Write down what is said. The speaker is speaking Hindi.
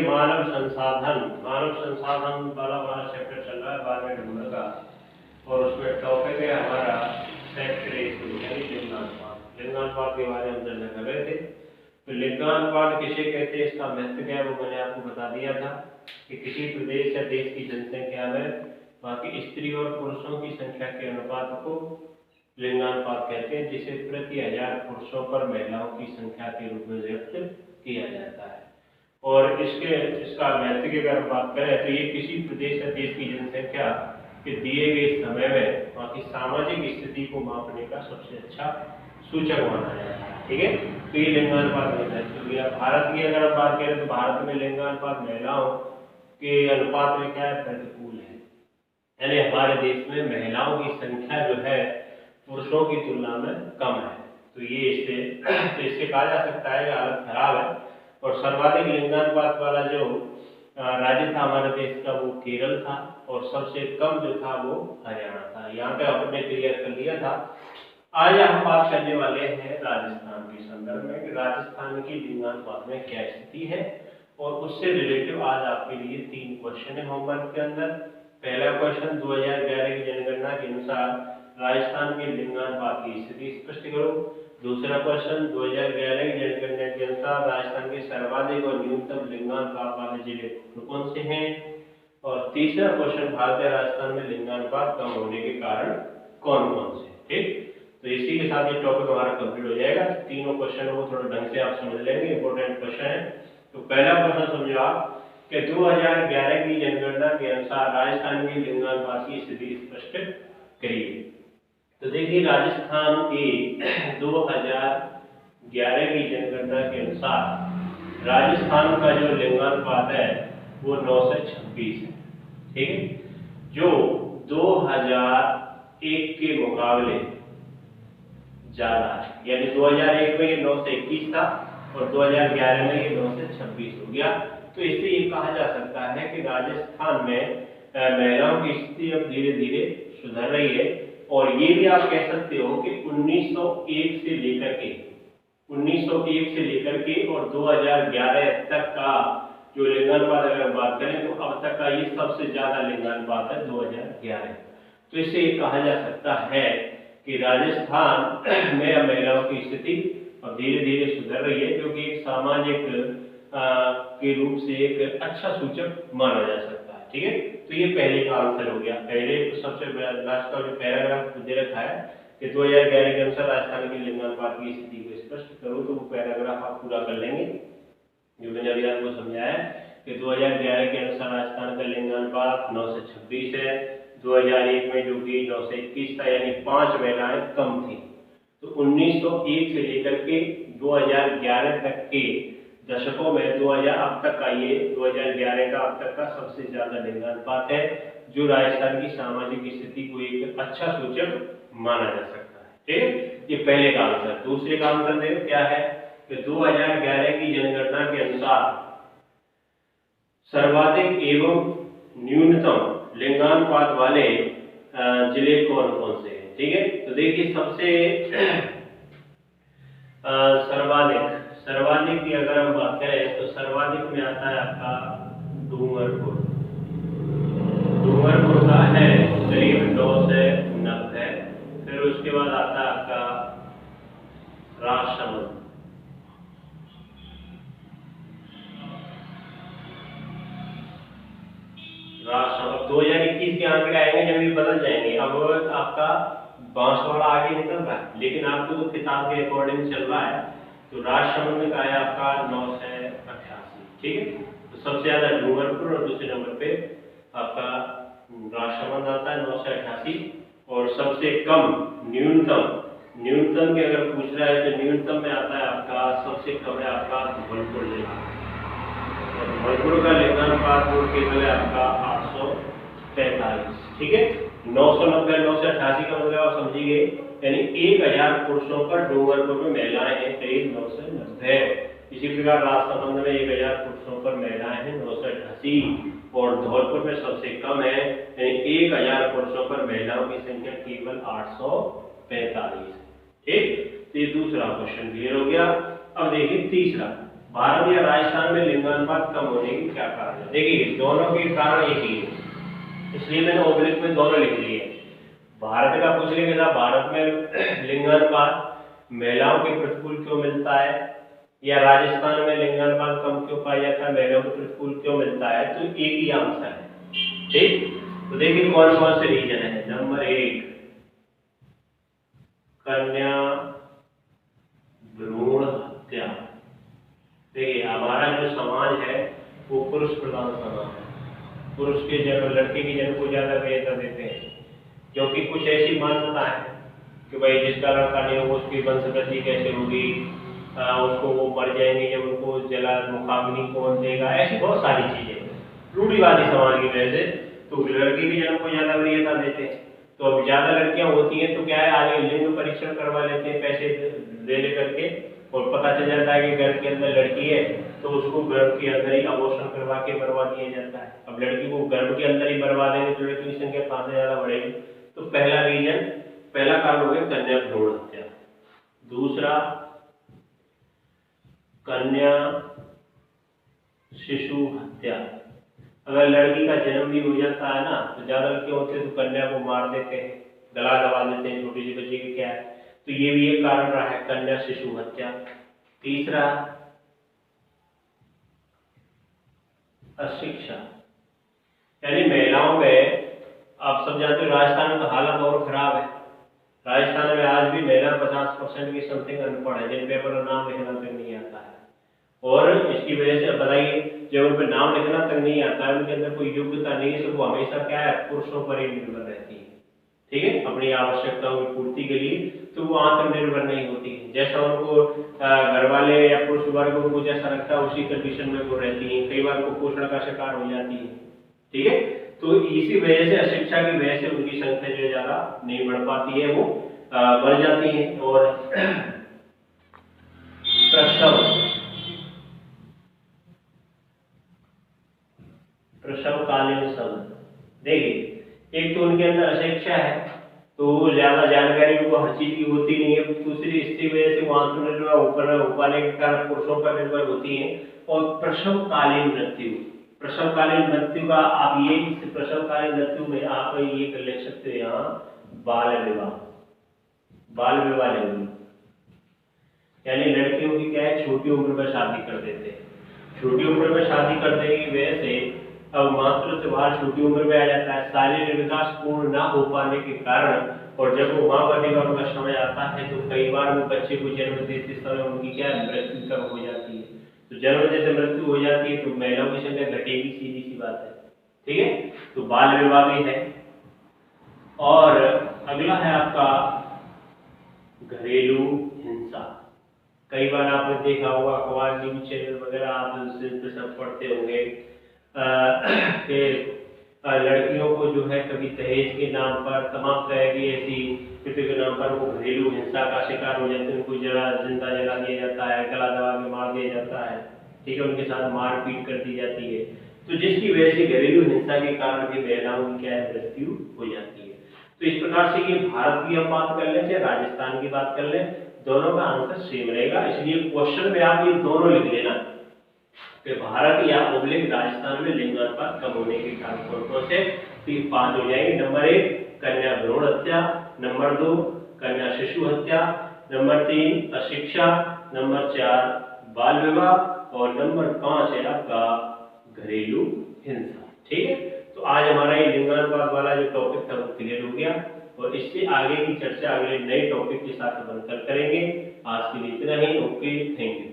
मानव संसाधन वाला हमारा चैप्टर चल रहा है 12वें नंबर का, और उसमें टॉपिक है हमारा सेक्स रेशियो यानी लिंगानुपात। लिंगानुपात के बारे में हम चर्चा कर रहे थे। तो लिंगानुपात किसे कहते हैं, इसका महत्व क्या है वो मैंने आपको बता दिया था कि किसी प्रदेश या देश की जनसंख्या में वहाँ की स्त्री और पुरुषों की संख्या के अनुपात को लिंगानुपात कहते हैं, जिसे प्रति 1000 पुरुषों पर महिलाओं की संख्या के रूप में व्यक्त किया जाता है। और इसका महत्व की अगर बात करें तो ये किसी प्रदेश या देश की जनसंख्या के दिए गए समय में वहाँ की सामाजिक स्थिति को मापने का सबसे अच्छा सूचक माना जाता है। ठीक है, तो ये लिंगानुपात में महत्व दिया। भारत की अगर हम बात करें तो भारत में लिंगानुपात महिलाओं के अनुपात में क्या है, प्रतिकूल है। यानी हमारे देश में महिलाओं की संख्या जो है पुरुषों की तुलना में कम है। तो इससे कहा जा सकता है कि हालत खराब है। और सर्वाधिक लिंगानुपात वाला जो राज्य था हमारे देश का वो केरल था, और सबसे कम जो था वो हरियाणा था। यहाँ पे आपने क्लियर कर लिया था। आज हम बात करने वाले हैं राजस्थान के संदर्भ में कि राजस्थान की लिंगानुपात में क्या स्थिति है, और उससे रिलेटिव आज आपके लिए 3 क्वेश्चन है होमवर्क के अंदर। पहला क्वेश्चन 2011 की जनगणना के अनुसार राजस्थान के लिंगानुपात की स्थिति स्पष्ट करो। दूसरा क्वेश्चन 2011 की जनगणना के अनुसार राजस्थान के सर्वाधिक और न्यूनतम लिंगानुपात वाले जिले कौन से हैं। और तीसरा क्वेश्चन भारतीय राजस्थान में लिंगानुपात कम होने के कारण कौन कौन से। ठीक, तो इसी के साथ ये टॉपिक हमारा कंप्लीट हो जाएगा। तीनों क्वेश्चन को थोड़ा ढंग से आप समझ लेंगे, इंपॉर्टेंट क्वेश्चन है। तो पहला क्वेश्चन समझो आप कि 2011 की जनगणना के अनुसार राजस्थान की लिंगानुपात की स्थिति स्पष्ट करिए। तो देखिए राजस्थान की 2011 की जनगणना के अनुसार राजस्थान का जो लिंगानुपात है वो 9 से 26 है। ठीक है, जो 2001 के मुकाबले ज्यादा है। यानी 2001 में ये 9 से 21 था और 2011 में ये 9 से 26 हो गया। तो इससे ये कहा जा सकता है कि राजस्थान में महिलाओं की स्थिति अब धीरे धीरे सुधर रही है। और ये भी आप कह सकते हो कि 1901 से लेकर के और 2011 तक का जो लिंगानुपात अगर बात करें तो अब तक का ये सबसे ज्यादा लिंगानुपात है 2011। तो इससे ये कहा जा सकता है कि राजस्थान में महिलाओं की स्थिति अब धीरे धीरे सुधर रही है, जो कि एक सामाजिक के रूप से एक अच्छा सूचक माना जा सकता है। ठीक है, तो ये पहले का आंसर हो गया। पहले तो सबसे लास्ट का जो पैराग्राफ दे रखा है कि 2011 के अनुसार राजस्थान की लिंगानुपात की स्थिति को स्पष्ट करो, तो वो पैराग्राफ आप पूरा कर लेंगे। जो मैंने अभी आपको समझाया कि 2011 के अनुसार राजस्थान का लिंगानुपात 9 से 26 है। 2001 में जो कि 9 से 21 था, यानी 5 महिलाएं कम थी। तो 1901 से लेकर के 2011 तक के दशकों में 2000 अब तक का ये 2011 का अब तक का सबसे ज्यादा लिंगानुपात है, जो राजस्थान की सामाजिक स्थिति को एक अच्छा सूचक माना जा सकता है। ठीक है, ये पहले का आंसर। दूसरे का आंसर देखो क्या है कि 2011 की जनगणना के अनुसार सर्वाधिक एवं न्यूनतम लिंगानुपात वाले जिले कौन कौन से हैं। ठीक है, तो देखिए सबसे सर्वाधिक की अगर हम बात करें तो सर्वाधिक में आता है आपका डूंगरपुर। डूंगरपुर का है करीब 9 से 90। फिर उसके बाद आता है आपका राजसमंद। अब 2021 के आंकड़े आएंगे जब ये बदल जाएंगे। अब आपका बांसवाड़ा आगे निकल रहा है, लेकिन आपको तो किताब के अकॉर्डिंग चल रहा है। तो राजसमंद का है आपका 9 से 88। ठीक है, तो सबसे ज्यादा डूंगरपुर और दूसरे नंबर पे आपका राजसमंद आता है 9 से 88। और सबसे कम न्यूनतम के अगर पूछ रहा है तो न्यूनतम में आता है आपका सबसे कम है आपका धौलपुर जिला। और धौलपुर का लिंगानुपात वो केवल है आपका 845। ठीक है, 990 9 से 88 का मतलब आप समझिए, यानी 1000 पुरुषों पर डूंगरपुर में महिलाएं हैं करीब 9 से 90। इसी प्रकार राजसमंद में 1000 पुरुषों पर महिलाएं हैं 9 से 88। और धौलपुर में सबसे कम है, यानी 1000 पुरुषों पर महिलाओं की संख्या केवल 845। ठीक, तो ये दूसरा क्वेश्चन क्लियर हो गया। अब देखिए तीसरा, भारत या राजस्थान में लिंगानुपात कम होने के क्या कारण है? देखिए दोनों के कारण एक ही है, इसलिए मैंने ऑब्लिक में दोनों लिख लिए। भारत का पूछ लेंगे था, भारत में लिंगानुपात महिलाओं के प्रतिकूल क्यों मिलता है, या राजस्थान में लिंगानुपात कम क्यों पाया जाता है, महिलाओं के प्रतिकूल क्यों मिलता है, तो एक ही आंसर है। ठीक, तो देखिए कौन कौन से रीजन है। नंबर 1 कन्या भ्रूण हत्या। देखिए हमारा जो समाज है वो पुरुष प्रधान समाज है, पुरुष के जन्म, लड़के के जन्म को ज्यादा वरीयता देते हैं, क्योंकि कुछ ऐसी मान्यता है कि भाई जिसका लड़का नहीं होगा उसकी वंशवृद्धि कैसे होगी, उसको वो मर जाएंगे जब उनको जला मुखाग्नि कौन देगा, ऐसी बहुत सारी चीजें रूढ़िवादी समाज की वजह से तो लड़की के जन्म को ज्यादा वरीयता देते हैं। तो अब ज्यादा लड़कियां होती हैं तो क्या है, आगे लिंग परीक्षण करवा लेते हैं पैसे दे लेकर के, और पता चल जाता है कि घर के अंदर लड़की है तो उसको गर्भ के अंदर ही अबॉर्शन करवा के मरवा दिया जाता है। अब लड़की को गर्भ के अंदर ही मरवा देंगे तो लड़की की संख्या कहां से ज्यादा बढ़ेगी। तो पहला रीजन, पहला कारण हो गया कन्या भ्रूण हत्या। दूसरा कन्या शिशु हत्या। अगर लड़की का जन्म भी हो जाता है ना तो ज्यादा लड़के होते हैं तो कन्या को मार देते हैं, गला दबा देते हैं छोटी सी बच्ची की, क्या है, तो ये भी एक कारण रहा है कन्या शिशु हत्या। तीसरा अशिक्षा, यानी महिलाओं में, आप सब जानते हो राजस्थान का हालत और खराब है। राजस्थान में आज भी महिला 50% की समथिंग अनपढ़ है, जिन पेपर का नाम लिखना तक नहीं आता है, और इसकी वजह से बताइए जब उन पर नाम लिखना तक नहीं आता है, उनके अंदर कोई योग्यता नहीं है, तो वो हमेशा क्या है, पुरुषों पर ही निर्भर रहती है। ठीक है, अपनी आवश्यकताओं की पूर्ति के लिए तो वो आत्मनिर्भर नहीं होती है, जैसा उनको घर वाले या पुरुष वर्ग उनको जैसा लगता है उसी कंडीशन में वो रहती है, कई बार कुपोषण का शिकार हो जाती है। ठीक है, तो इसी वजह से, अशिक्षा की वजह से उनकी संख्या जो ज्यादा नहीं बढ़ पाती है, वो बढ़ जाती है। और प्रसवकालीन शब्द, देखिए एक तो उनके अंदर अशिक्षा है तो ज्यादा जानकारी उनको हर चीज की होती नहीं है, दूसरी इसकी वजह से वो आत्मनिर्भर ऊपर पाने के कारण पुरुषों पर निर्भर होती है। और प्रसवकालीन मृत्यु, प्रसवकालीन मृत्यु का आप ये, प्रसवकालीन मृत्यु में आप ये कर ले सकते हो यहाँ बाल विवाह, बाल विवाह लेंगे, यानी लड़कियों की क्या है, छोटी उम्र में शादी कर देते हैं, छोटी उम्र में शादी करने की वजह से अब मातृत्व भार छोटी उम्र में आ जाता है, शारीरिक विकास पूर्ण ना हो पाने के कारण, और जब वो माँ बनने का उनका समय आता है तो कई बार वो बच्चे को जन्म देते समय उनकी क्या मृत्यु तक हो जाती है। तो जन्म जैसे मृत्यु हो जाती है तो महिलाओं की संख्या घटेगी, सीधी सी बात है। ठीक है, तो बाल विवाह भी है। और अगला है आपका घरेलू हिंसा। कई बार आपने देखा होगा अखबार, न्यूज चैनल वगैरह आप सब पढ़ते होंगे कि लड़कियों को जो है कभी दहेज के नाम पर, तमाम तरह की ऐसी स्थिति के नाम पर वो घरेलू हिंसा का शिकार हो जाते हैं, उनको जिंदा जला दिया जाता है, गला दबा के मार दिया जाता है। ठीक है, उनके साथ मारपीट कर दी जाती है, तो जिसकी वजह से घरेलू हिंसा के कारण भी महिलाओं की क्या है, मृत्यु हो जाती है। तो इस प्रकार से ये भारत की हम बात कर लें चाहे राजस्थान की बात कर लें, दोनों का आंसर सेम रहेगा। इसलिए क्वेश्चन में आप ये दोनों लिख लेना कि भारत या ओब्लिक राजस्थान में लिंगानुपात कम होने के कारण कौन कौन से, तो ये 5 हो जाएंगे। नंबर 1 कन्या भ्रूण हत्या, नंबर 2 कन्या शिशु हत्या, नंबर 3 अशिक्षा, नंबर 4 बाल विवाह, और नंबर 5 है आपका घरेलू हिंसा। ठीक है, तो आज हमारा ये लिंगानुपात वाला जो टॉपिक था वो क्लियर हो गया, और इससे आगे की चर्चा अगले नए टॉपिक के साथ हम कल करेंगे। आज के लिए इतना ही। Okay, thank you.